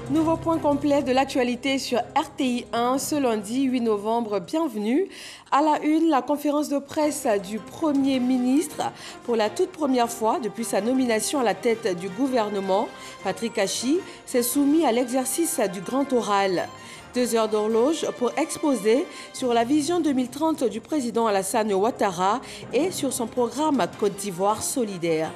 Nouveau point complet de l'actualité sur RTI 1 ce lundi 8 novembre. Bienvenue. À la une, la conférence de presse du Premier ministre. Pour la toute première fois depuis sa nomination à la tête du gouvernement, Patrick Achi s'est soumis à l'exercice du grand oral. 2 heures d'horloge pour exposer sur la vision 2030 du président Alassane Ouattara et sur son programme Côte d'Ivoire solidaire.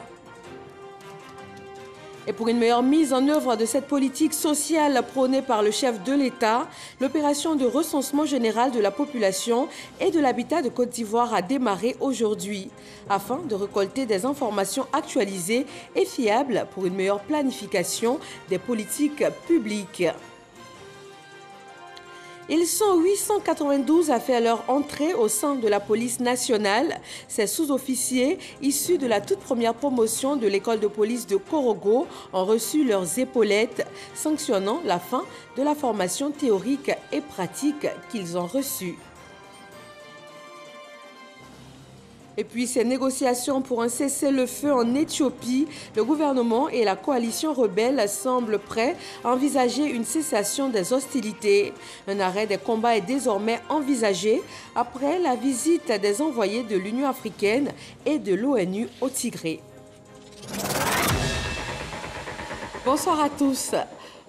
Et pour une meilleure mise en œuvre de cette politique sociale prônée par le chef de l'État, l'opération de recensement général de la population et de l'habitat de Côte d'Ivoire a démarré aujourd'hui, afin de récolter des informations actualisées et fiables pour une meilleure planification des politiques publiques. Ils sont 892 à faire leur entrée au sein de la police nationale. Ces sous-officiers, issus de la toute première promotion de l'école de police de Korogo, ont reçu leurs épaulettes, sanctionnant la fin de la formation théorique et pratique qu'ils ont reçue. Et puis ces négociations pour un cessez-le-feu en Éthiopie, le gouvernement et la coalition rebelle semblent prêts à envisager une cessation des hostilités. Un arrêt des combats est désormais envisagé après la visite des envoyés de l'Union africaine et de l'ONU au Tigré. Bonsoir à tous.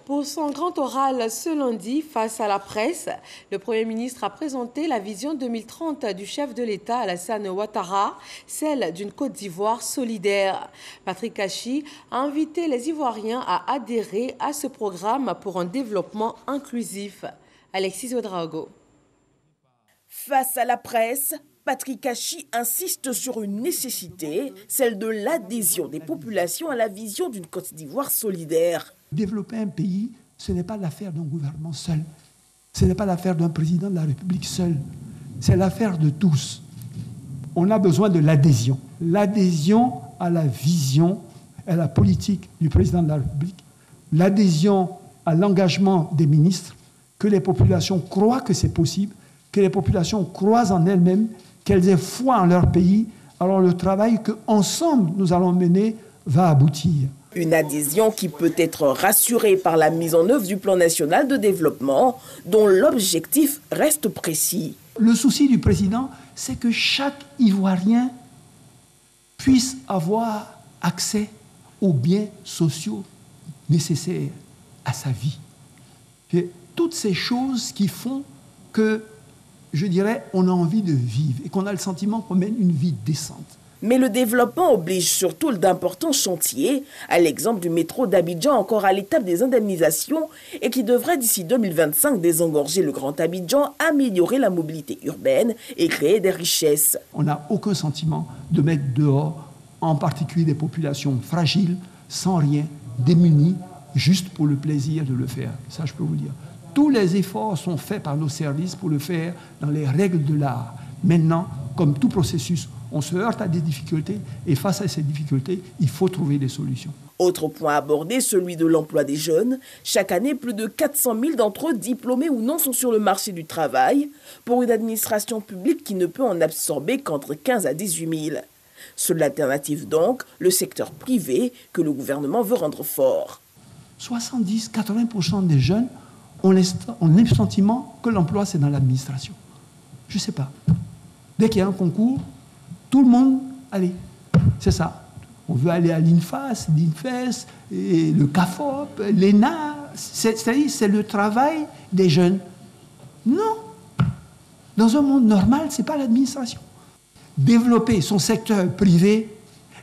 Pour son grand oral ce lundi face à la presse, le Premier ministre a présenté la vision 2030 du chef de l'État Alassane Ouattara, celle d'une Côte d'Ivoire solidaire. Patrick Achi a invité les Ivoiriens à adhérer à ce programme pour un développement inclusif. Alexis Ouedraogo. Face à la presse, Patrick Achi insiste sur une nécessité, celle de l'adhésion des populations à la vision d'une Côte d'Ivoire solidaire. Développer un pays, ce n'est pas l'affaire d'un gouvernement seul. Ce n'est pas l'affaire d'un président de la République seul. C'est l'affaire de tous. On a besoin de l'adhésion. L'adhésion à la vision, à la politique du président de la République. L'adhésion à l'engagement des ministres, que les populations croient que c'est possible, que les populations croient en elles-mêmes, qu'elles aient foi en leur pays. Alors le travail qu'ensemble nous allons mener va aboutir. Une adhésion qui peut être rassurée par la mise en œuvre du plan national de développement, dont l'objectif reste précis. Le souci du président, c'est que chaque Ivoirien puisse avoir accès aux biens sociaux nécessaires à sa vie. Et toutes ces choses qui font que, je dirais, on a envie de vivre et qu'on a le sentiment qu'on mène une vie décente. Mais le développement oblige surtout d'importants chantiers, à l'exemple du métro d'Abidjan encore à l'étape des indemnisations et qui devrait d'ici 2025 désengorger le Grand Abidjan, améliorer la mobilité urbaine et créer des richesses. On n'a aucun sentiment de mettre dehors, en particulier des populations fragiles, sans rien, démunies, juste pour le plaisir de le faire. Ça, je peux vous dire. Tous les efforts sont faits par nos services pour le faire dans les règles de l'art. Maintenant, comme tout processus, on se heurte à des difficultés et face à ces difficultés, il faut trouver des solutions. Autre point abordé, celui de l'emploi des jeunes. Chaque année, plus de 400 000 d'entre eux, diplômés ou non, sont sur le marché du travail pour une administration publique qui ne peut en absorber qu'entre 15 à 18 000. Seule l'alternative donc, le secteur privé que le gouvernement veut rendre fort. 70-80% des jeunes ont le sentiment que l'emploi, c'est dans l'administration. Je ne sais pas. Dès qu'il y a un concours, tout le monde, allez, c'est ça. On veut aller à l'INFAS, l'INFES, et le CAFOP, l'ENA. C'est-à-dire, c'est le travail des jeunes. Non. Dans un monde normal, ce n'est pas l'administration. Développer son secteur privé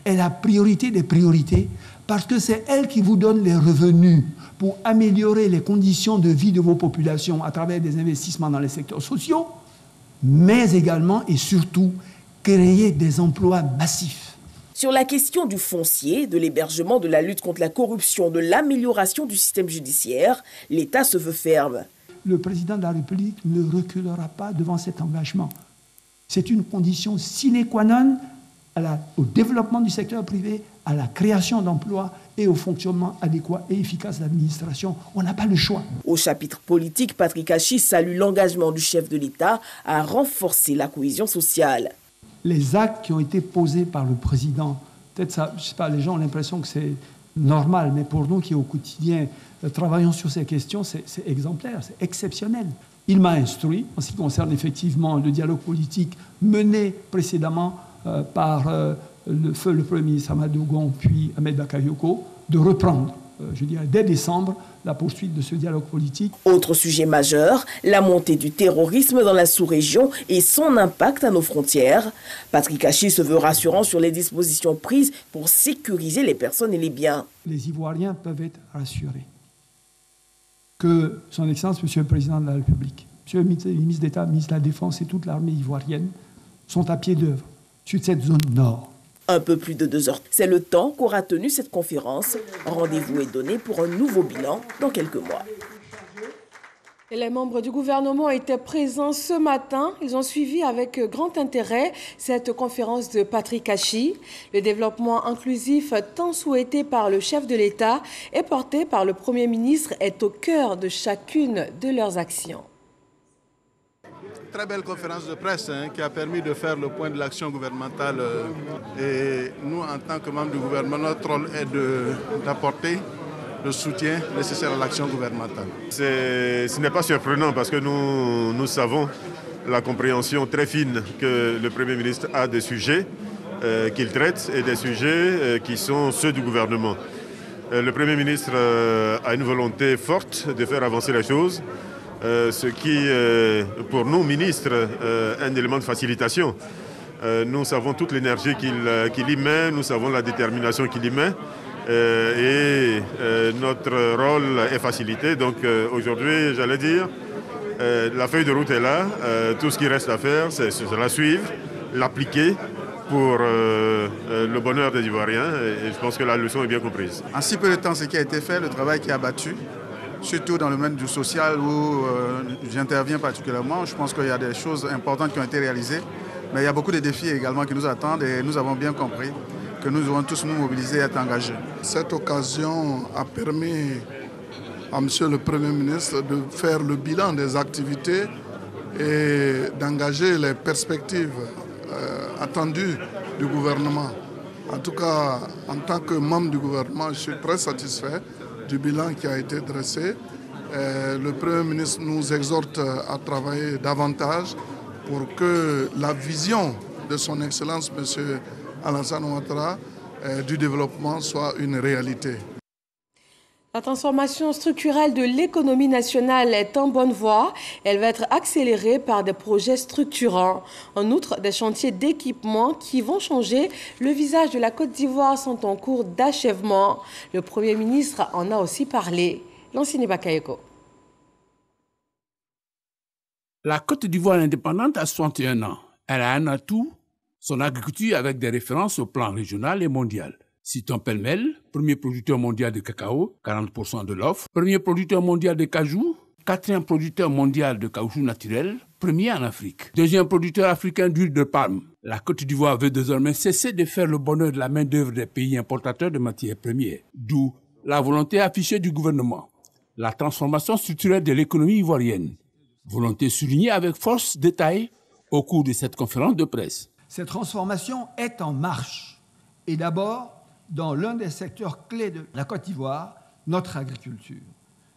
est la priorité des priorités parce que c'est elle qui vous donne les revenus pour améliorer les conditions de vie de vos populations à travers des investissements dans les secteurs sociaux, mais également et surtout créer des emplois massifs. Sur la question du foncier, de l'hébergement, de la lutte contre la corruption, de l'amélioration du système judiciaire, l'État se veut ferme. Le président de la République ne reculera pas devant cet engagement. C'est une condition sine qua non au développement du secteur privé, à la création d'emplois et au fonctionnement adéquat et efficace de l'administration. On n'a pas le choix. Au chapitre politique, Patrick Achi salue l'engagement du chef de l'État à renforcer la cohésion sociale. Les actes qui ont été posés par le président, peut-être ça, je sais pas, les gens ont l'impression que c'est normal, mais pour nous qui au quotidien travaillons sur ces questions, c'est exemplaire, c'est exceptionnel. Il m'a instruit en ce qui concerne effectivement le dialogue politique mené précédemment par le Premier ministre Amadou Gon puis Ahmed Bakayoko, de reprendre, je dirais, dès décembre, la poursuite de ce dialogue politique. Autre sujet majeur, la montée du terrorisme dans la sous-région et son impact à nos frontières. Patrick Hachi se veut rassurant sur les dispositions prises pour sécuriser les personnes et les biens. Les Ivoiriens peuvent être rassurés que son Excellence, Monsieur le Président de la République, Monsieur le ministre d'État, ministre de la Défense et toute l'armée ivoirienne sont à pied d'œuvre sur cette zone nord. Un peu plus de 2 heures. C'est le temps qu'aura tenu cette conférence. Rendez-vous est donné pour un nouveau bilan dans quelques mois. Et les membres du gouvernement étaient présents ce matin. Ils ont suivi avec grand intérêt cette conférence de Patrick Hachi. Le développement inclusif tant souhaité par le chef de l'État et porté par le Premier ministre est au cœur de chacune de leurs actions. Très belle conférence de presse qui a permis de faire le point de l'action gouvernementale. Et nous, en tant que membres du gouvernement, notre rôle est d'apporter le soutien nécessaire à l'action gouvernementale. Ce n'est pas surprenant parce que nous savons la compréhension très fine que le Premier ministre a des sujets qu'il traite et des sujets qui sont ceux du gouvernement. Le Premier ministre a une volonté forte de faire avancer les choses. Ce qui, pour nous, ministres, est un élément de facilitation. Nous savons toute l'énergie qu'il y met, nous savons la détermination qu'il y met et notre rôle est facilité. Donc aujourd'hui, j'allais dire, la feuille de route est là. Tout ce qui reste à faire, c'est la suivre, l'appliquer pour le bonheur des Ivoiriens et je pense que la leçon est bien comprise. En si peu de temps, ce qui a été fait, le travail qui a battu, surtout dans le domaine du social où j'interviens particulièrement. Je pense qu'il y a des choses importantes qui ont été réalisées, mais il y a beaucoup de défis également qui nous attendent et nous avons bien compris que nous devons tous nous mobiliser et être engagés. Cette occasion a permis à Monsieur le Premier ministre de faire le bilan des activités et d'engager les perspectives attendues du gouvernement. En tout cas, en tant que membre du gouvernement, je suis très satisfait du bilan qui a été dressé. Le Premier ministre nous exhorte à travailler davantage pour que la vision de son Excellence, M. Alassane Ouattara, du développement soit une réalité. La transformation structurelle de l'économie nationale est en bonne voie. Elle va être accélérée par des projets structurants. En outre, des chantiers d'équipement qui vont changer le visage de la Côte d'Ivoire sont en cours d'achèvement. Le Premier ministre en a aussi parlé. Lansini Bakayoko. La Côte d'Ivoire indépendante a 61 ans. Elle a un atout, son agriculture avec des références au plan régional et mondial. Citons pêle-mêle, premier producteur mondial de cacao, 40% de l'offre, premier producteur mondial de cajou, 4e producteur mondial de caoutchouc naturel, premier en Afrique, 2e producteur africain d'huile de palme. La Côte d'Ivoire veut désormais cesser de faire le bonheur de la main-d'œuvre des pays importateurs de matières premières, d'où la volonté affichée du gouvernement, la transformation structurelle de l'économie ivoirienne, volonté soulignée avec force détaillée au cours de cette conférence de presse. Cette transformation est en marche et d'abord dans l'un des secteurs clés de la Côte d'Ivoire, notre agriculture.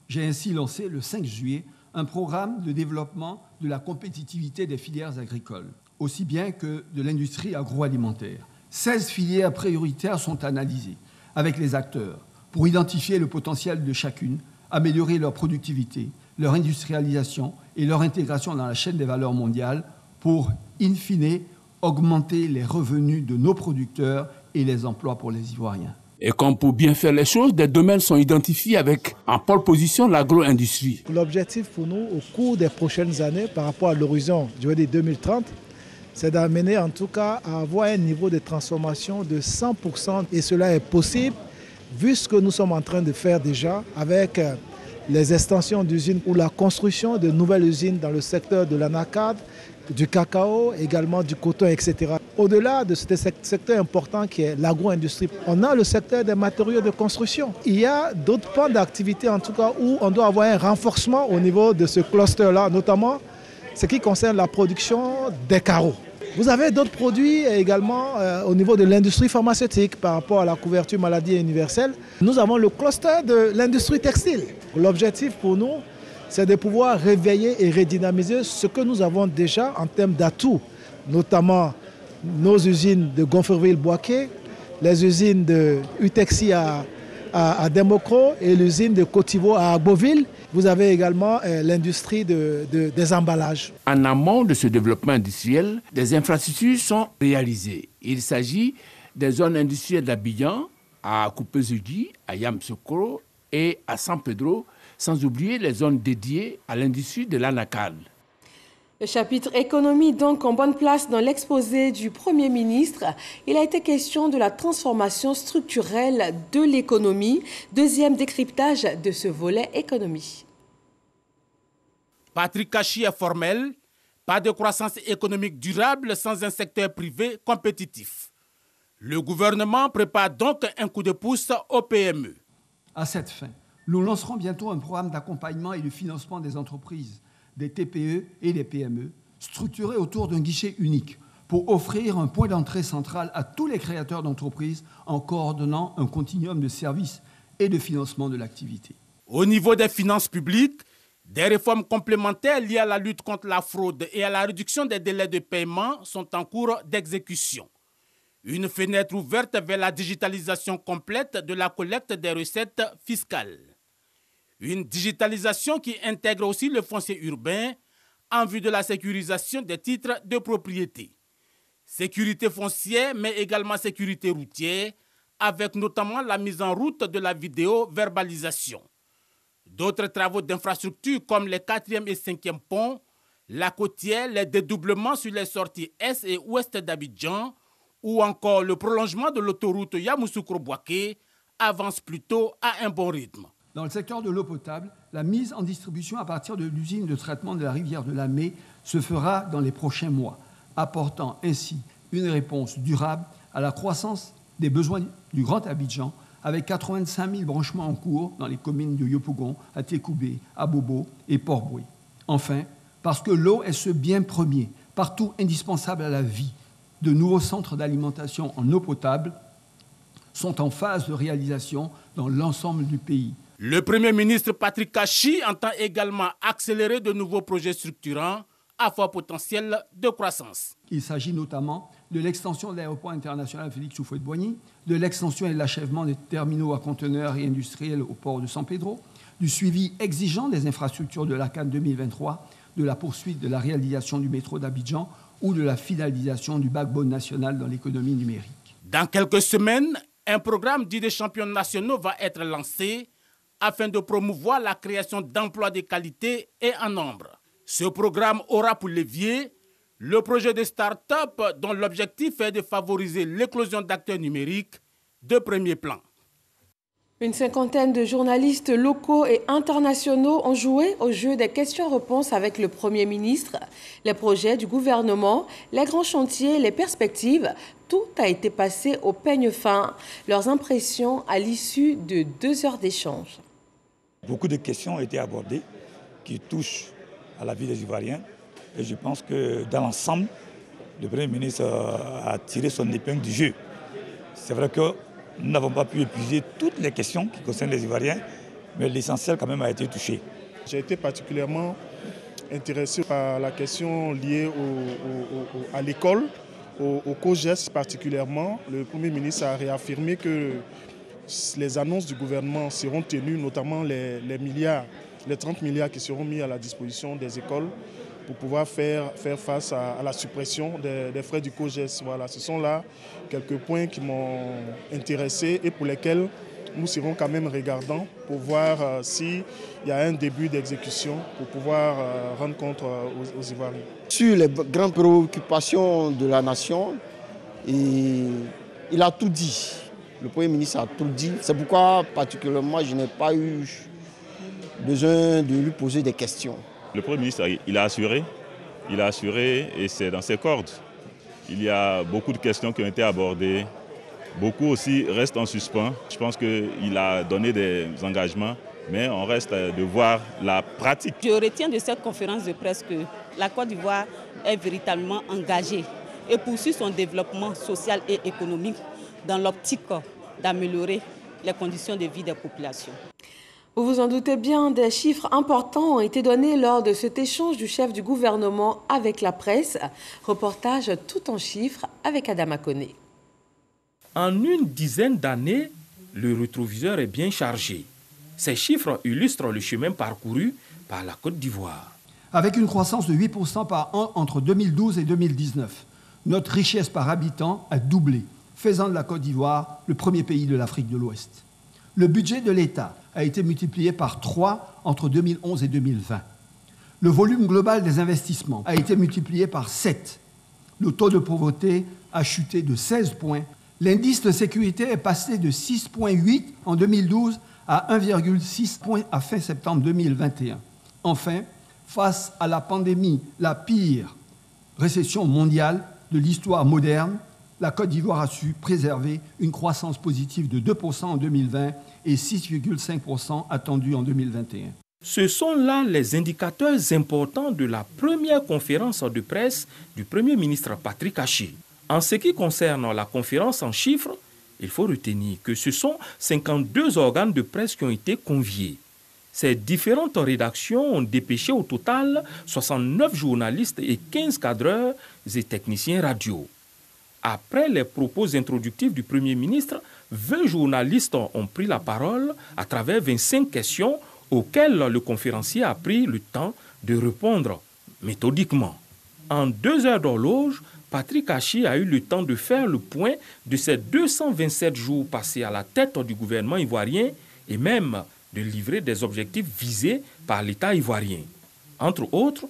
J'ai ainsi lancé le 5 juillet un programme de développement de la compétitivité des filières agricoles, aussi bien que de l'industrie agroalimentaire. 16 filières prioritaires sont analysées avec les acteurs pour identifier le potentiel de chacune, améliorer leur productivité, leur industrialisation et leur intégration dans la chaîne des valeurs mondiales pour, in fine, augmenter les revenus de nos producteurs et les emplois pour les Ivoiriens. Et comme pour bien faire les choses, des domaines sont identifiés avec en pole position l'agro-industrie. L'objectif pour nous, au cours des prochaines années, par rapport à l'horizon 2030, c'est d'amener en tout cas à avoir un niveau de transformation de 100%. Et cela est possible vu ce que nous sommes en train de faire déjà avec les extensions d'usines ou la construction de nouvelles usines dans le secteur de l'anacarde, du cacao, également du coton, etc. Au-delà de ce secteur important qui est l'agro-industrie, on a le secteur des matériaux de construction. Il y a d'autres pans d'activité en tout cas où on doit avoir un renforcement au niveau de ce cluster-là, notamment ce qui concerne la production des carreaux. Vous avez d'autres produits également au niveau de l'industrie pharmaceutique par rapport à la couverture maladie universelle. Nous avons le cluster de l'industrie textile. L'objectif pour nous, c'est de pouvoir réveiller et redynamiser ce que nous avons déjà en termes d'atouts, notamment nos usines de Gonfreville-Boaké, les usines de Utexi à Democro et l'usine de Cotivo à Agboville. Vous avez également l'industrie des emballages. En amont de ce développement industriel, des infrastructures sont réalisées. Il s'agit des zones industrielles d'Abidjan, à Kupezudi, à Yamoussoukro et à San Pedro, sans oublier les zones dédiées à l'industrie de l'anacarde. Le chapitre économie donc en bonne place dans l'exposé du Premier ministre. Il a été question de la transformation structurelle de l'économie. Deuxième décryptage de ce volet économie. Patrick Kachi est formel. Pas de croissance économique durable sans un secteur privé compétitif. Le gouvernement prépare donc un coup de pouce aux PME. À cette fin, nous lancerons bientôt un programme d'accompagnement et de financement des entreprises, des TPE et des PME, structuré autour d'un guichet unique pour offrir un point d'entrée central à tous les créateurs d'entreprises en coordonnant un continuum de services et de financement de l'activité. Au niveau des finances publiques, des réformes complémentaires liées à la lutte contre la fraude et à la réduction des délais de paiement sont en cours d'exécution. Une fenêtre ouverte vers la digitalisation complète de la collecte des recettes fiscales. Une digitalisation qui intègre aussi le foncier urbain en vue de la sécurisation des titres de propriété. Sécurité foncière, mais également sécurité routière, avec notamment la mise en route de la vidéo-verbalisation. D'autres travaux d'infrastructure comme les 4e et 5e ponts, la côtière, les dédoublements sur les sorties est et ouest d'Abidjan, ou encore le prolongement de l'autoroute Yamoussoukro-Boaké avancent plutôt à un bon rythme. Dans le secteur de l'eau potable, la mise en distribution à partir de l'usine de traitement de la rivière de la Mai se fera dans les prochains mois, apportant ainsi une réponse durable à la croissance des besoins du Grand Abidjan, avec 85 000 branchements en cours dans les communes de Yopougon, Atékoubé, Abobo et Port-Boué. Enfin, parce que l'eau est ce bien premier, partout indispensable à la vie, de nouveaux centres d'alimentation en eau potable sont en phase de réalisation dans l'ensemble du pays. Le Premier ministre Patrick Kachi entend également accélérer de nouveaux projets structurants à fort potentiel de croissance. Il s'agit notamment de l'extension de l'aéroport international Félix Houphouët-Boigny, de l'extension et de l'achèvement des terminaux à conteneurs et industriels au port de San Pedro, du suivi exigeant des infrastructures de l'ACAN 2023, de la poursuite de la réalisation du métro d'Abidjan ou de la finalisation du backbone national dans l'économie numérique. Dans quelques semaines, un programme dit des champions nationaux va être lancé afin de promouvoir la création d'emplois de qualité et en nombre. Ce programme aura pour levier le projet de start-up dont l'objectif est de favoriser l'éclosion d'acteurs numériques de premier plan. Une cinquantaine de journalistes locaux et internationaux ont joué au jeu des questions-réponses avec le Premier ministre. Les projets du gouvernement, les grands chantiers, les perspectives, tout a été passé au peigne fin. Leurs impressions à l'issue de 2 heures d'échange. Beaucoup de questions ont été abordées qui touchent à la vie des Ivoiriens. Et je pense que dans l'ensemble, le Premier ministre a tiré son épingle du jeu. C'est vrai que nous n'avons pas pu épuiser toutes les questions qui concernent les Ivoiriens, mais l'essentiel quand même a été touché. J'ai été particulièrement intéressé par la question liée à l'école, au COGES particulièrement. Le Premier ministre a réaffirmé que les annonces du gouvernement seront tenues, notamment les 30 milliards qui seront mis à la disposition des écoles pour pouvoir faire face à la suppression des frais du COGES. Voilà, ce sont là quelques points qui m'ont intéressé et pour lesquels nous serons quand même regardants pour voir s'il y a un début d'exécution pour pouvoir rendre compte aux Ivoiriens. Sur les grandes préoccupations de la nation, il a tout dit. Le Premier ministre a tout dit. C'est pourquoi particulièrement je n'ai pas eu besoin de lui poser des questions. Le Premier ministre, il a assuré et c'est dans ses cordes. Il y a beaucoup de questions qui ont été abordées, beaucoup aussi restent en suspens. Je pense qu'il a donné des engagements, mais on reste de voir la pratique. Je retiens de cette conférence de presse que la Côte d'Ivoire est véritablement engagée et poursuit son développement social et économique dans l'optique d'améliorer les conditions de vie des populations. Vous vous en doutez bien, des chiffres importants ont été donnés lors de cet échange du chef du gouvernement avec la presse. Reportage tout en chiffres avec Adama Koné. En une dizaine d'années, le rétroviseur est bien chargé. Ces chiffres illustrent le chemin parcouru par la Côte d'Ivoire. Avec une croissance de 8% par an entre 2012 et 2019, notre richesse par habitant a doublé, faisant de la Côte d'Ivoire le premier pays de l'Afrique de l'Ouest. Le budget de l'État a été multiplié par 3 entre 2011 et 2020. Le volume global des investissements a été multiplié par 7. Le taux de pauvreté a chuté de 16 points. L'indice de sécurité est passé de 6,8 en 2012 à 1,6 points à fin septembre 2021. Enfin, face à la pandémie, la pire récession mondiale de l'histoire moderne, la Côte d'Ivoire a su préserver une croissance positive de 2% en 2020 et 6,5% attendue en 2021. Ce sont là les indicateurs importants de la première conférence de presse du Premier ministre Patrick Achi. En ce qui concerne la conférence en chiffres, il faut retenir que ce sont 52 organes de presse qui ont été conviés. Ces différentes rédactions ont dépêché au total 69 journalistes et 15 cadreurs et techniciens radio. Après les propos introductifs du Premier ministre, 20 journalistes ont pris la parole à travers 25 questions auxquelles le conférencier a pris le temps de répondre méthodiquement. En 2 heures d'horloge, Patrick Achi a eu le temps de faire le point de ses 227 jours passés à la tête du gouvernement ivoirien et même de livrer des objectifs visés par l'État ivoirien. Entre autres,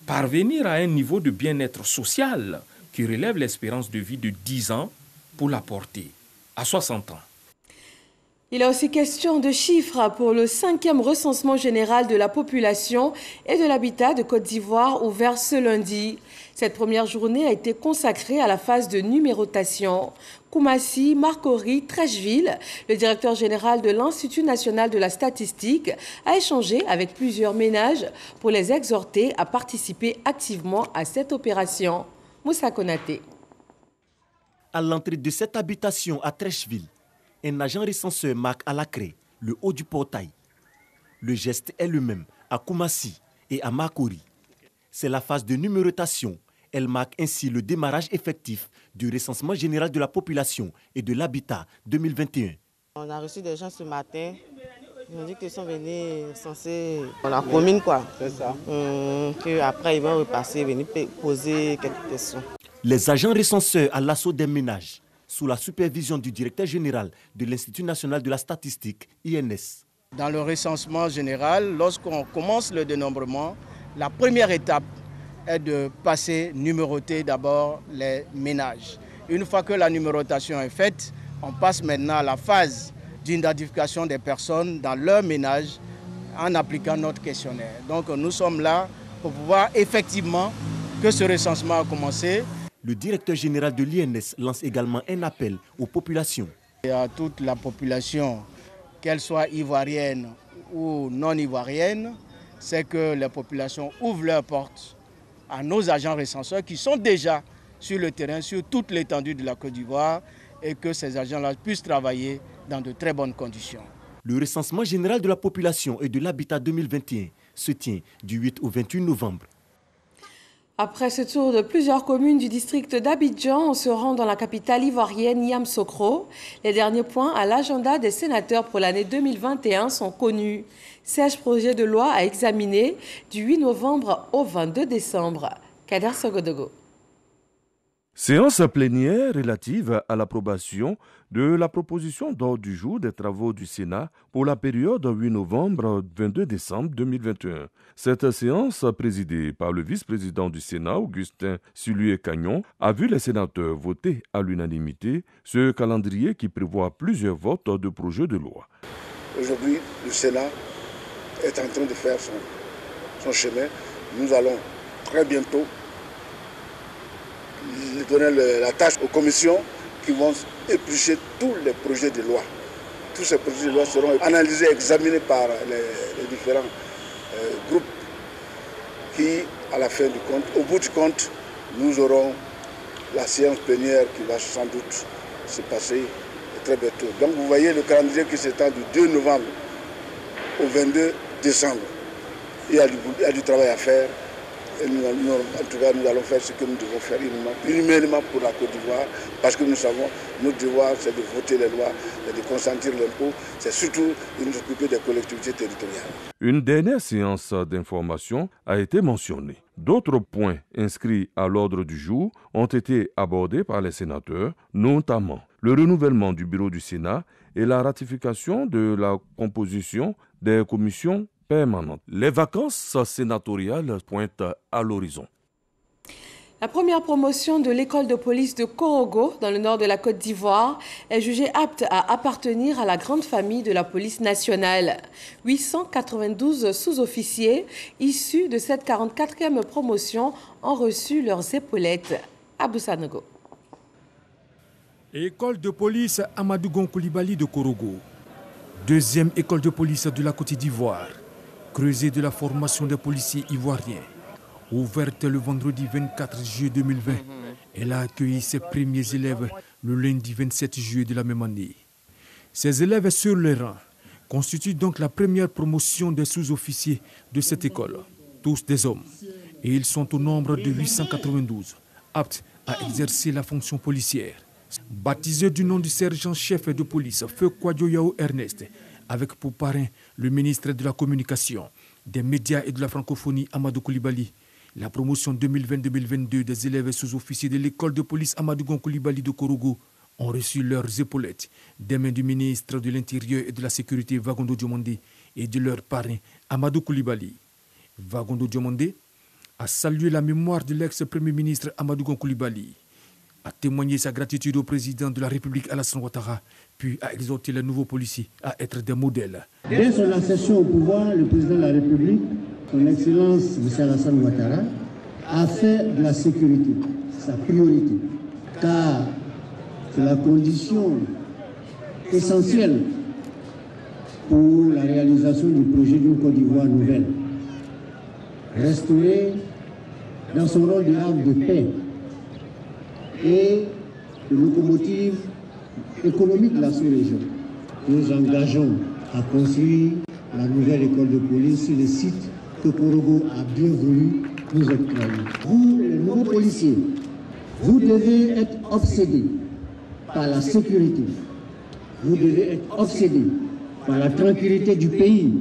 parvenir à un niveau de bien-être social qui relève l'espérance de vie de 10 ans pour la porter à 60 ans. Il est aussi question de chiffres pour le 5e recensement général de la population et de l'habitat de Côte d'Ivoire ouvert ce lundi. Cette première journée a été consacrée à la phase de numérotation. Koumassi Marcory Trècheville, le directeur général de l'Institut national de la statistique, a échangé avec plusieurs ménages pour les exhorter à participer activement à cette opération. Moussa Konaté. À l'entrée de cette habitation à Trècheville, un agent recenseur marque à la craie le haut du portail. Le geste est le même à Koumassi et à Marcory. C'est la phase de numérotation. Elle marque ainsi le démarrage effectif du recensement général de la population et de l'habitat 2021. On a reçu des gens ce matin. Ils ont dit qu'ils sont venus recenser dans la commune, quoi. C'est ça. Qu'après, ils vont repasser, venir poser quelques questions. Les agents recenseurs à l'assaut des ménages, sous la supervision du directeur général de l'Institut national de la statistique, INS. Dans le recensement général, lorsqu'on commence le dénombrement, la première étape est de passer numéroter d'abord les ménages. Une fois que la numérotation est faite, on passe maintenant à la phase d'identification des personnes dans leur ménage en appliquant notre questionnaire. Donc nous sommes là pour pouvoir effectivement que ce recensement a commencé. Le directeur général de l'INS lance également un appel aux populations. Et à toute la population, qu'elle soit ivoirienne ou non ivoirienne, c'est que les populations ouvrent leurs portes à nos agents recenseurs qui sont déjà sur le terrain, sur toute l'étendue de la Côte d'Ivoire, et que ces agents-là puissent travailler dans de très bonnes conditions. Le recensement général de la population et de l'habitat 2021 se tient du 8 au 28 novembre. Après ce tour de plusieurs communes du district d'Abidjan, on se rend dans la capitale ivoirienne Yamoussoukro. Les derniers points à l'agenda des sénateurs pour l'année 2021 sont connus. 16 projets de loi à examiner du 8 novembre au 22 décembre. Kader Sogodogo. Séance plénière relative à l'approbation de la proposition d'ordre du jour des travaux du Sénat pour la période 8 novembre-22 décembre 2021. Cette séance, présidée par le vice-président du Sénat, Augustin Sulué-Cagnon, a vu les sénateurs voter à l'unanimité ce calendrier qui prévoit plusieurs votes de projets de loi. Aujourd'hui, le Sénat est en train de faire son chemin. Nous allons très bientôt donner la tâche aux commissions qui vont éplucher tous les projets de loi. Tous ces projets de loi seront analysés, examinés par les différents groupes qui, à la fin du compte, au bout du compte, nous aurons la séance plénière qui va sans doute se passer très bientôt. Donc vous voyez le calendrier qui s'étend du 2 novembre au 22 décembre. Il y a du travail à faire. Et nous, en tout cas, nous allons faire ce que nous devons faire humainement pour la Côte d'Ivoire, parce que nous savons, notre devoir, c'est de voter les lois, et de consentir l'impôt, c'est surtout de nous occuper des collectivités territoriales. Une dernière séance d'information a été mentionnée. D'autres points inscrits à l'ordre du jour ont été abordés par les sénateurs, notamment le renouvellement du bureau du Sénat et la ratification de la composition des commissions permanentes. Les vacances sénatoriales pointent à l'horizon. La première promotion de l'école de police de Korogo, dans le nord de la Côte d'Ivoire, est jugée apte à appartenir à la grande famille de la police nationale. 892 sous-officiers issus de cette 44e promotion ont reçu leurs épaulettes. Abou Sanogo. École de police Amadou Gon Coulibaly de Korogo. Deuxième école de police de la Côte d'Ivoire. Creuset de la formation des policiers ivoiriens. Ouverte le vendredi 24 juillet 2020, elle a accueilli ses premiers élèves le lundi 27 juillet de la même année. Ces élèves sur le rang constituent donc la première promotion des sous-officiers de cette école, tous des hommes. Et ils sont au nombre de 892, aptes à exercer la fonction policière. Baptisé du nom du sergent-chef de police, Feu Kwadjo Yao Ernest, avec pour parrain le ministre de la Communication, des médias et de la francophonie Amadou Coulibaly. La promotion 2020-2022 des élèves sous-officiers de l'école de police Amadou Gon Coulibaly de Korogo ont reçu leurs épaulettes des mains du ministre de l'Intérieur et de la Sécurité Vagondo Diomandé et de leur parrain Amadou Coulibaly. Vagondo Diomandé a salué la mémoire de l'ex-premier ministre Amadou Gon Coulibaly, a témoigné sa gratitude au président de la République Alassane Ouattara, puis a exhorté les nouveaux policiers à être des modèles. Dès son accession au pouvoir, le président de la République, son Excellence M. Alassane Ouattara, a fait de la sécurité sa priorité, car c'est la condition essentielle pour la réalisation du projet d'une Côte d'Ivoire nouvelle. Restaurer dans son rôle de havre de paix et de locomotive économique de la sous-région. Nous engageons à construire la nouvelle école de police sur le site que Korogo a bien voulu nous octroyer. Vous, les nouveaux policiers, vous devez être obsédés par la sécurité. Vous devez être obsédés par la tranquillité du pays.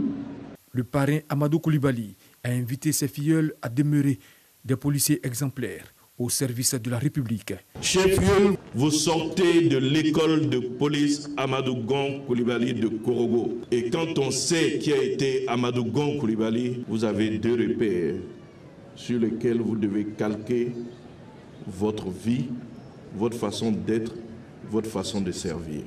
Le parrain Amadou Coulibaly a invité ses filleuls à demeurer des policiers exemplaires au service de la République. Chef Yul, vous sortez de l'école de police Amadou Gon Coulibaly de Korogo. Et quand on sait qui a été Amadou Gon Coulibaly, vous avez deux repères sur lesquels vous devez calquer votre vie, votre façon d'être, votre façon de servir.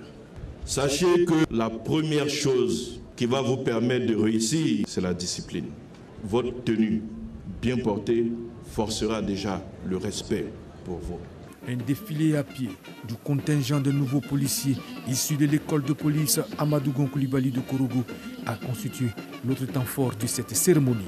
Sachez que la première chose qui va vous permettre de réussir, c'est la discipline. Votre tenue bien portée forcera déjà le respect pour vous. Un défilé à pied du contingent de nouveaux policiers issus de l'école de police Amadou Gon Coulibaly de Korogo a constitué l'autre temps fort de cette cérémonie.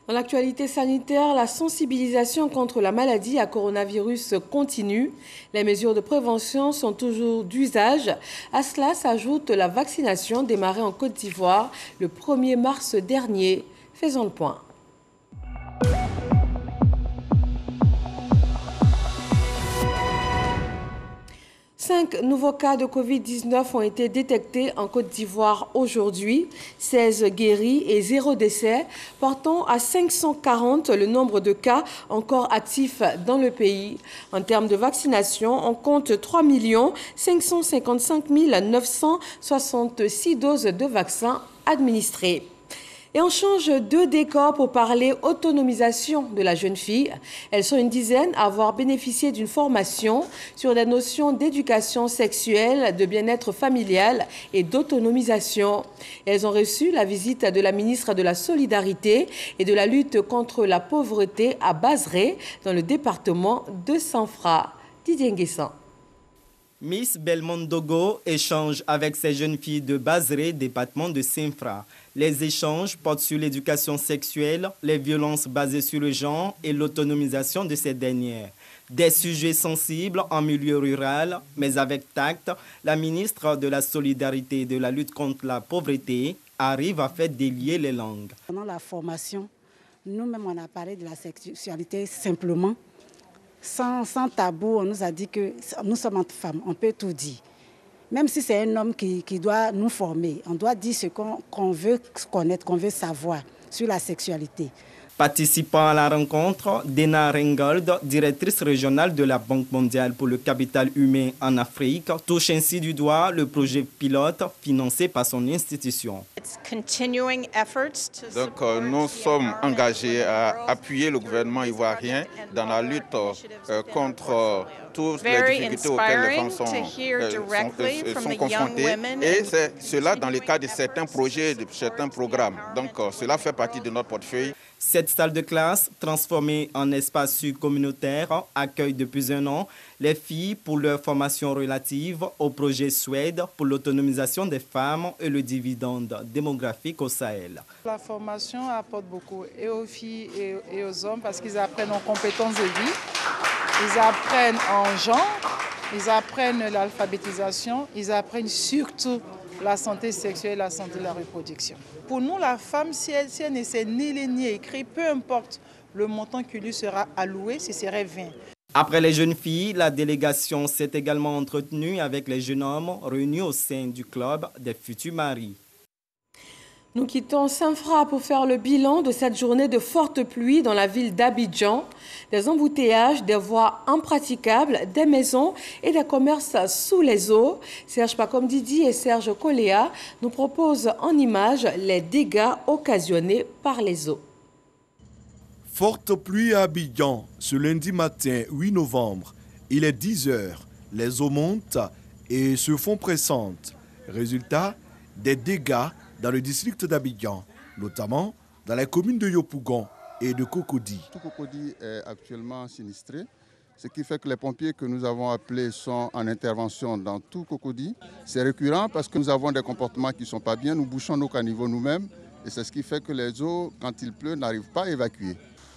Dans l'actualité sanitaire, la sensibilisation contre la maladie à coronavirus continue. Les mesures de prévention sont toujours d'usage. À cela s'ajoute la vaccination démarrée en Côte d'Ivoire le 1er mars dernier. Faisons le point. Cinq nouveaux cas de Covid-19 ont été détectés en Côte d'Ivoire aujourd'hui, 16 guéris et 0 décès, portant à 540 le nombre de cas encore actifs dans le pays. En termes de vaccination, on compte 3 555 966 doses de vaccins administrées. Et on change de décor pour parler autonomisation de la jeune fille. Elles sont une dizaine à avoir bénéficié d'une formation sur les notions d'éducation sexuelle, de bien-être familial et d'autonomisation. Elles ont reçu la visite de la ministre de la Solidarité et de la lutte contre la pauvreté à Bazré, dans le département de Sanfra. Didier Nguessan. Miss Belmondogo échange avec ces jeunes filles de Bazré, département de Sinfra. Les échanges portent sur l'éducation sexuelle, les violences basées sur le genre et l'autonomisation de ces dernières. Des sujets sensibles en milieu rural, mais avec tact, la ministre de la Solidarité et de la lutte contre la pauvreté arrive à faire délier les langues. Pendant la formation, nous-mêmes on a parlé de la sexualité simplement. Sans tabou, on nous a dit que nous sommes entre femmes, on peut tout dire. Même si c'est un homme qui doit nous former, on doit dire ce qu'on veut connaître, qu'on veut savoir sur la sexualité. Participant à la rencontre, Dena Rengold, directrice régionale de la Banque mondiale pour le capital humain en Afrique, touche ainsi du doigt le projet pilote financé par son institution. Donc nous sommes engagés à appuyer le gouvernement ivoirien dans la lutte contre toutes les difficultés auxquelles les femmes sont confrontées. Et c'est cela dans le cadre de certains projets, de certains programmes. Donc cela fait partie de notre portefeuille. Cette salle de classe, transformée en espace communautaire, accueille depuis un an les filles pour leur formation relative au projet Suède pour l'autonomisation des femmes et le dividende démographique au Sahel. La formation apporte beaucoup et aux filles et aux hommes parce qu'ils apprennent en compétences de vie, ils apprennent en genre, ils apprennent l'alphabétisation, ils apprennent surtout la santé sexuelle et la santé de la reproduction. Pour nous, la femme, si elle ne sait ni lire ni écrire, peu importe le montant qui lui sera alloué, ce serait 20. Après les jeunes filles, la délégation s'est également entretenue avec les jeunes hommes réunis au sein du club des futurs maris. Nous quittons Sinfra pour faire le bilan de cette journée de forte pluie dans la ville d'Abidjan. Des embouteillages, des voies impraticables, des maisons et des commerces sous les eaux. Serge Pacom-Didi et Serge Koléa nous proposent en images les dégâts occasionnés par les eaux. Forte pluie à Abidjan ce lundi matin 8 novembre. Il est 10 heures. Les eaux montent et se font pressantes. Résultat, des dégâts dans le district d'Abidjan, notamment dans les communes de Yopougon et de Cocody. Tout Cocody est actuellement sinistré, ce qui fait que les pompiers que nous avons appelés sont en intervention dans tout Cocody. C'est récurrent parce que nous avons des comportements qui ne sont pas bien, nous bouchons nos caniveaux nous-mêmes et c'est ce qui fait que les eaux, quand il pleut, n'arrivent pas à évacuer.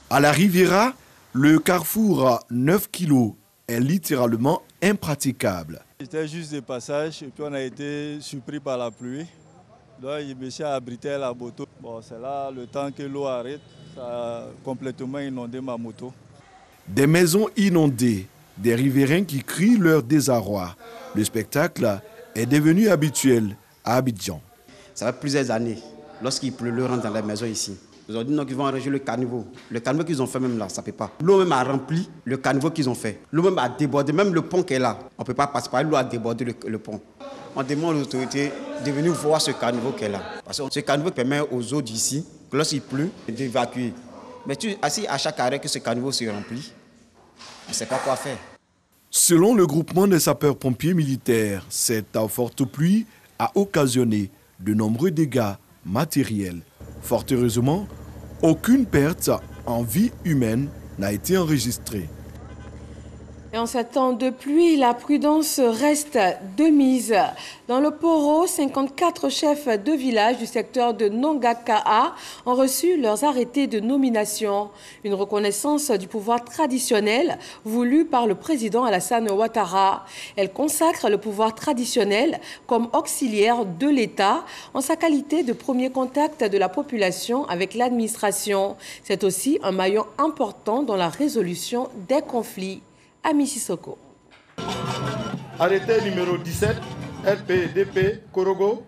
À la Riviera, le carrefour 9 kg est littéralement impraticable. C'était juste des passages et puis on a été surpris par la pluie. Donc, je me suis abrité à la moto. Bon, c'est là le temps que l'eau arrête, ça a complètement inondé ma moto. Des maisons inondées, des riverains qui crient leur désarroi. Le spectacle est devenu habituel à Abidjan. Ça fait plusieurs années, lorsqu'il pleut, l'eau rentre dans les maisons ici. Ils ont dit non, qu'ils vont arranger le caniveau. Le caniveau qu'ils ont fait même là, ça ne peut pas. L'eau même a rempli le caniveau qu'ils ont fait. L'eau même a débordé, même le pont qui est là. On ne peut pas passer par l'eau a débordé le pont. On demande aux autorités de venir voir ce caniveau qui est là. Parce que ce caniveau permet aux eaux d'ici, lorsqu'il pleut, d'évacuer. Mais si à chaque arrêt que ce caniveau se remplit, on ne sait pas quoi faire. Selon le groupement des sapeurs-pompiers militaires, cette forte pluie a occasionné de nombreux dégâts matériels. Fort heureusement, aucune perte en vie humaine n'a été enregistrée. Et en ces temps de pluie, la prudence reste de mise. Dans le Poro, 54 chefs de village du secteur de Nongakaa ont reçu leurs arrêtés de nomination. Une reconnaissance du pouvoir traditionnel voulue par le président Alassane Ouattara. Elle consacre le pouvoir traditionnel comme auxiliaire de l'État en sa qualité de premier contact de la population avec l'administration. C'est aussi un maillon important dans la résolution des conflits. Ami Sissoko. Arrêté numéro 17, RPDP Korogo,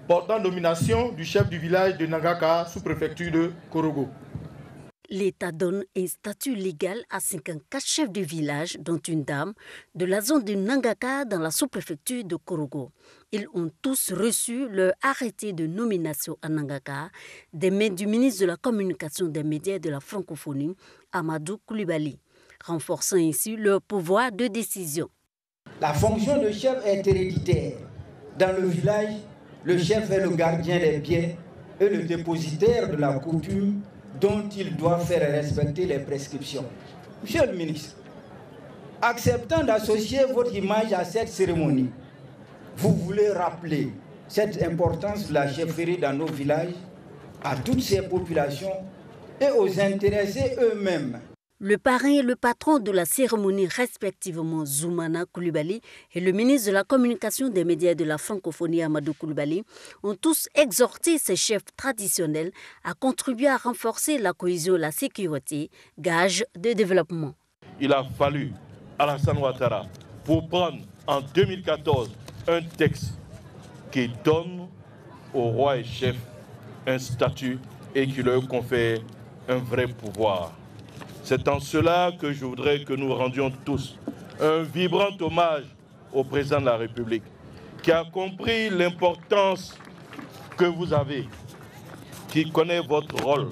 portant nomination du chef du village de Nangaka, sous-préfecture de Korogo. L'État donne un statut légal à 54 chefs de village, dont une dame, de la zone de Nangaka dans la sous-préfecture de Korogo. Ils ont tous reçu leur arrêté de nomination à Nangaka des mains du ministre de la Communication des médias et de la francophonie, Amadou Koulibaly, renforçant ainsi leur pouvoir de décision. La fonction de chef est héréditaire. Dans le village, le chef est le gardien des biens et le dépositaire de la coutume dont il doit faire respecter les prescriptions. Monsieur le ministre, acceptant d'associer votre image à cette cérémonie, vous voulez rappeler cette importance de la chefferie dans nos villages à toutes ces populations et aux intéressés eux-mêmes. Le parrain et le patron de la cérémonie, respectivement Zoumana Coulibaly et le ministre de la Communication, des médias et de la francophonie Amadou Coulibaly, ont tous exhorté ces chefs traditionnels à contribuer à renforcer la cohésion et la sécurité, gage de développement. Il a fallu Alassane Ouattara pour prendre en 2014 un texte qui donne au roi et chef un statut et qui leur confère un vrai pouvoir. C'est en cela que je voudrais que nous rendions tous un vibrant hommage au président de la République, qui a compris l'importance que vous avez, qui connaît votre rôle.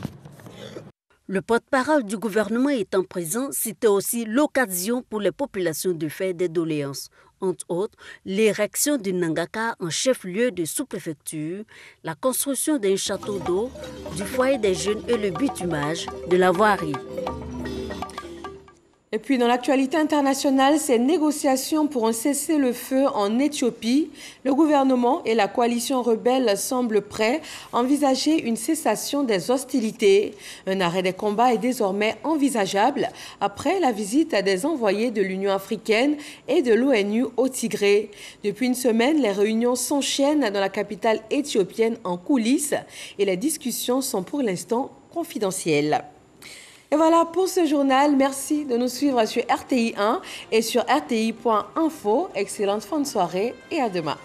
Le porte-parole du gouvernement étant présent, c'était aussi l'occasion pour les populations de faire des doléances. Entre autres, l'érection du Nangaka en chef-lieu de sous-préfecture, la construction d'un château d'eau, du foyer des jeunes et le bitumage de la voirie. Et puis dans l'actualité internationale, ces négociations pour un cessez-le-feu en Éthiopie. Le gouvernement et la coalition rebelle semblent prêts à envisager une cessation des hostilités. Un arrêt des combats est désormais envisageable après la visite des envoyés de l'Union africaine et de l'ONU au Tigré. Depuis une semaine, les réunions s'enchaînent dans la capitale éthiopienne en coulisses et les discussions sont pour l'instant confidentielles. Et voilà pour ce journal. Merci de nous suivre sur RTI 1 et sur rti.info. Excellente fin de soirée et à demain.